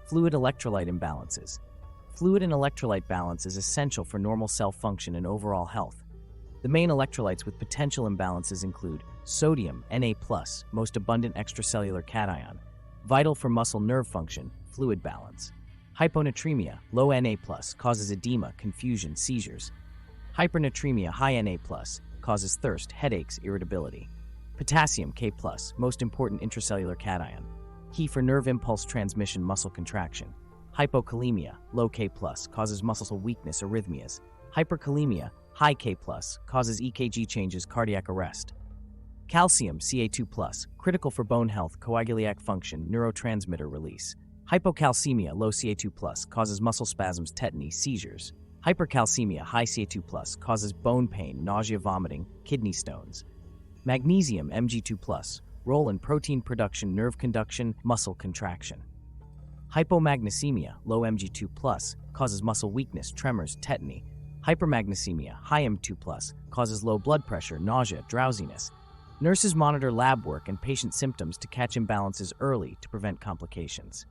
Fluid electrolyte imbalances. Fluid and electrolyte balance is essential for normal cell function and overall health. The main electrolytes with potential imbalances include sodium, Na+, most abundant extracellular cation, vital for muscle nerve function, fluid balance. Hyponatremia, low Na+, causes edema, confusion, seizures. Hypernatremia, high Na+, causes thirst, headaches, irritability. Potassium, K+, most important intracellular cation, key for nerve impulse transmission, muscle contraction. Hypokalemia, low K+, causes muscle weakness, arrhythmias. Hyperkalemia, high K+, causes EKG changes, cardiac arrest. Calcium, Ca2+, critical for bone health, coagulaic function, neurotransmitter release. Hypocalcemia, low Ca2+, causes muscle spasms, tetany, seizures. Hypercalcemia, high Ca2+, causes bone pain, nausea, vomiting, kidney stones. Magnesium, Mg2+, role in protein production, nerve conduction, muscle contraction. Hypomagnesemia, low Mg2+, causes muscle weakness, tremors, tetany. Hypermagnesemia, high M2+, causes low blood pressure, nausea, drowsiness. Nurses monitor lab work and patient symptoms to catch imbalances early to prevent complications.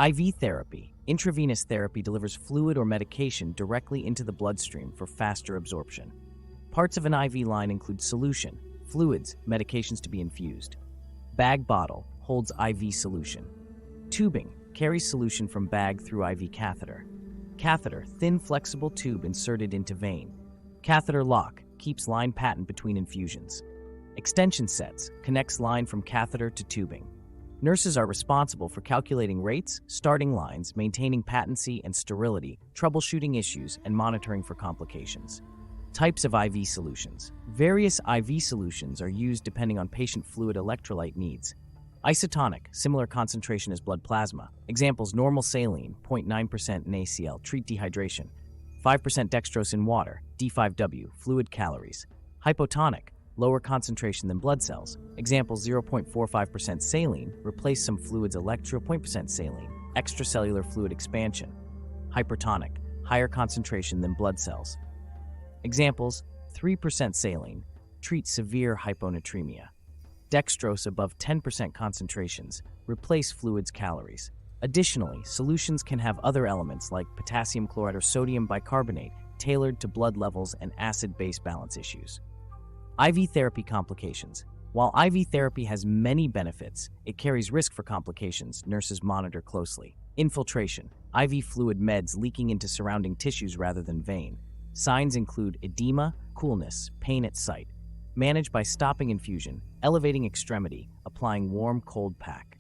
IV therapy. Intravenous therapy delivers fluid or medication directly into the bloodstream for faster absorption. Parts of an IV line include solution, fluids, medications to be infused. Bag bottle holds IV solution. Tubing carries solution from bag through IV catheter. Catheter, thin flexible tube inserted into vein. Catheter lock keeps line patent between infusions. Extension sets connects line from catheter to tubing. Nurses are responsible for calculating rates, starting lines, maintaining patency and sterility, troubleshooting issues, and monitoring for complications. Types of IV solutions. Various IV solutions are used depending on patient fluid electrolyte needs. Isotonic, similar concentration as blood plasma. Examples: normal saline, 0.9% NaCl, treat dehydration. 5% dextrose in water, D5W, fluid calories. Hypotonic, lower concentration than blood cells. Examples: 0.45% saline, replace some fluids, 0.0% saline. Extracellular fluid expansion. Hypertonic, higher concentration than blood cells. Examples: 3% saline, treat severe hyponatremia. Dextrose above 10% concentrations, replace fluids calories. Additionally, solutions can have other elements like potassium chloride or sodium bicarbonate tailored to blood levels and acid-base balance issues. IV therapy complications. While IV therapy has many benefits, it carries risk for complications nurses monitor closely. Infiltration. IV fluid meds leaking into surrounding tissues rather than vein. Signs include edema, coolness, pain at site. Manage by stopping infusion, elevating extremity, applying warm, cold pack.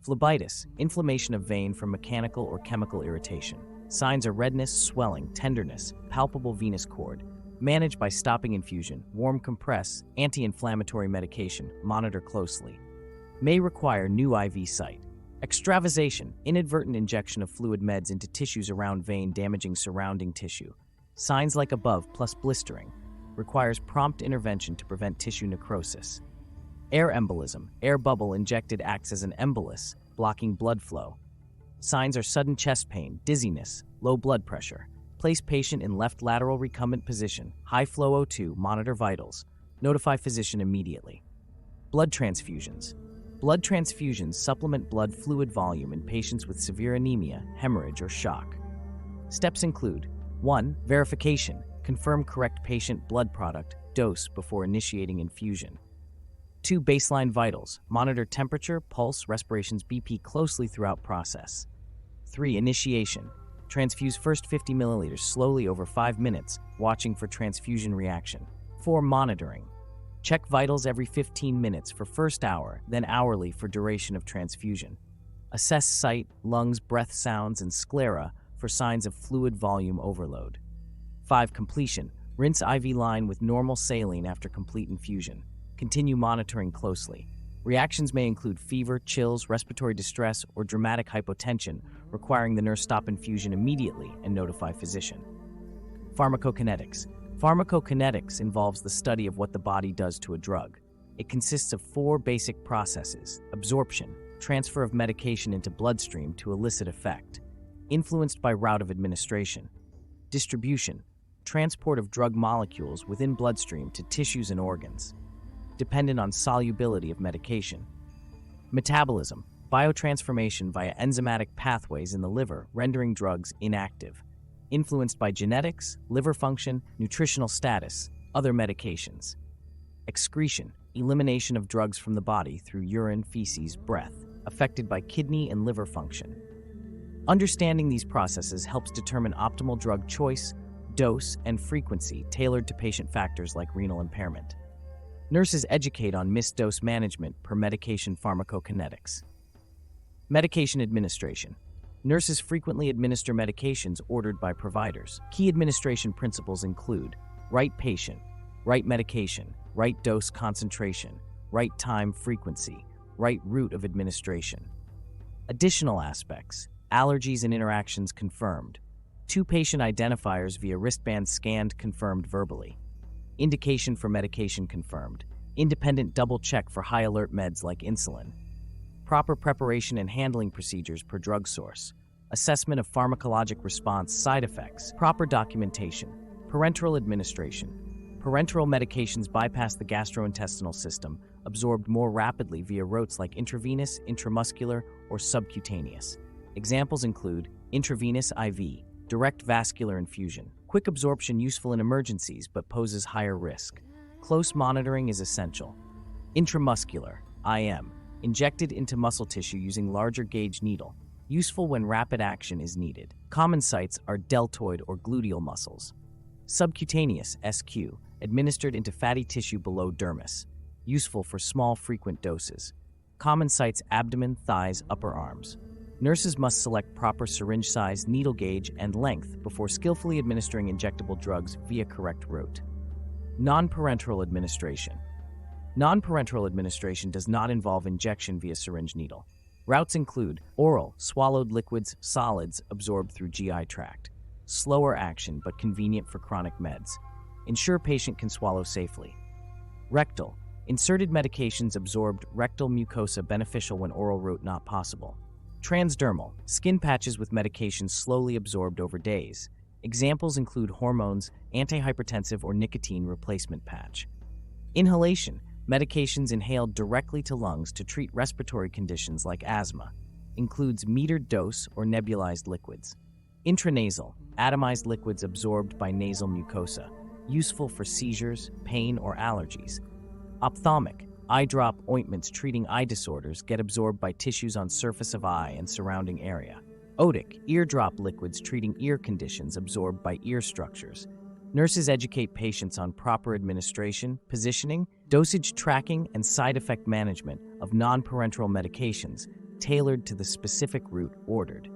Phlebitis, inflammation of vein from mechanical or chemical irritation. Signs are redness, swelling, tenderness, palpable venous cord. Manage by stopping infusion, warm compress, anti-inflammatory medication, monitor closely. May require new IV site. Extravasation, inadvertent injection of fluid meds into tissues around vein, damaging surrounding tissue. Signs like above plus blistering. Requires prompt intervention to prevent tissue necrosis. Air embolism, air bubble injected acts as an embolus, blocking blood flow. Signs are sudden chest pain, dizziness, low blood pressure. Place patient in left lateral recumbent position, high flow O2, monitor vitals. Notify physician immediately. Blood transfusions. Blood transfusions supplement blood fluid volume in patients with severe anemia, hemorrhage, or shock. Steps include: 1. Verification. Confirm correct patient blood product, dose before initiating infusion. 2. Baseline vitals. Monitor temperature, pulse, respirations, BP closely throughout process. 3. Initiation. Transfuse first 50 milliliters slowly over 5 minutes, watching for transfusion reaction. 4. Monitoring. Check vitals every 15 minutes for first hour, then hourly for duration of transfusion. Assess site, lungs, breath sounds, and sclera for signs of fluid volume overload. 5. Completion. Rinse IV line with normal saline after complete infusion. Continue monitoring closely. Reactions may include fever, chills, respiratory distress, or dramatic hypotension, requiring the nurse stop infusion immediately and notify physician. Pharmacokinetics. Pharmacokinetics involves the study of what the body does to a drug. It consists of 4 basic processes: absorption, transfer of medication into bloodstream to elicit effect, influenced by route of administration; distribution, transport of drug molecules within bloodstream to tissues and organs, dependent on solubility of medication; metabolism, biotransformation via enzymatic pathways in the liver, rendering drugs inactive. Influenced by genetics, liver function, nutritional status, other medications. Excretion, elimination of drugs from the body through urine, feces, breath, affected by kidney and liver function. Understanding these processes helps determine optimal drug choice, dose, and frequency tailored to patient factors like renal impairment. Nurses educate on missed dose management per medication pharmacokinetics. Medication administration. Nurses frequently administer medications ordered by providers. Key administration principles include right patient, right medication, right dose concentration, right time frequency, right route of administration. Additional aspects: allergies and interactions confirmed. 2 patient identifiers via wristband scanned confirmed verbally. Indication for medication confirmed. Independent double check for high alert meds like insulin. Proper preparation and handling procedures per drug source. Assessment of pharmacologic response, side effects. Proper documentation. Parenteral administration. Parenteral medications bypass the gastrointestinal system, absorbed more rapidly via routes like intravenous, intramuscular, or subcutaneous. Examples include intravenous IV, direct vascular infusion. Quick absorption useful in emergencies but poses higher risk. Close monitoring is essential. Intramuscular, IM, injected into muscle tissue using larger gauge needle, useful when rapid action is needed. Common sites are deltoid or gluteal muscles. Subcutaneous, SQ, administered into fatty tissue below dermis, useful for small frequent doses. Common sites abdomen, thighs, upper arms. Nurses must select proper syringe size, needle gauge, and length before skillfully administering injectable drugs via correct route. Non-parenteral administration. Non-parenteral administration does not involve injection via syringe needle. Routes include oral, swallowed liquids, solids absorbed through GI tract. Slower action but convenient for chronic meds. Ensure patient can swallow safely. Rectal. Inserted medications absorbed rectal mucosa beneficial when oral route not possible. Transdermal, skin patches with medications slowly absorbed over days. Examples include hormones, antihypertensive, or nicotine replacement patch. Inhalation, medications inhaled directly to lungs to treat respiratory conditions like asthma. Includes metered dose or nebulized liquids. Intranasal, atomized liquids absorbed by nasal mucosa. Useful for seizures, pain, or allergies. Ophthalmic, eye drop ointments treating eye disorders get absorbed by tissues on surface of eye and surrounding area. Otic, eardrop liquids treating ear conditions absorbed by ear structures. Nurses educate patients on proper administration, positioning, dosage tracking, and side effect management of non-parenteral medications tailored to the specific route ordered.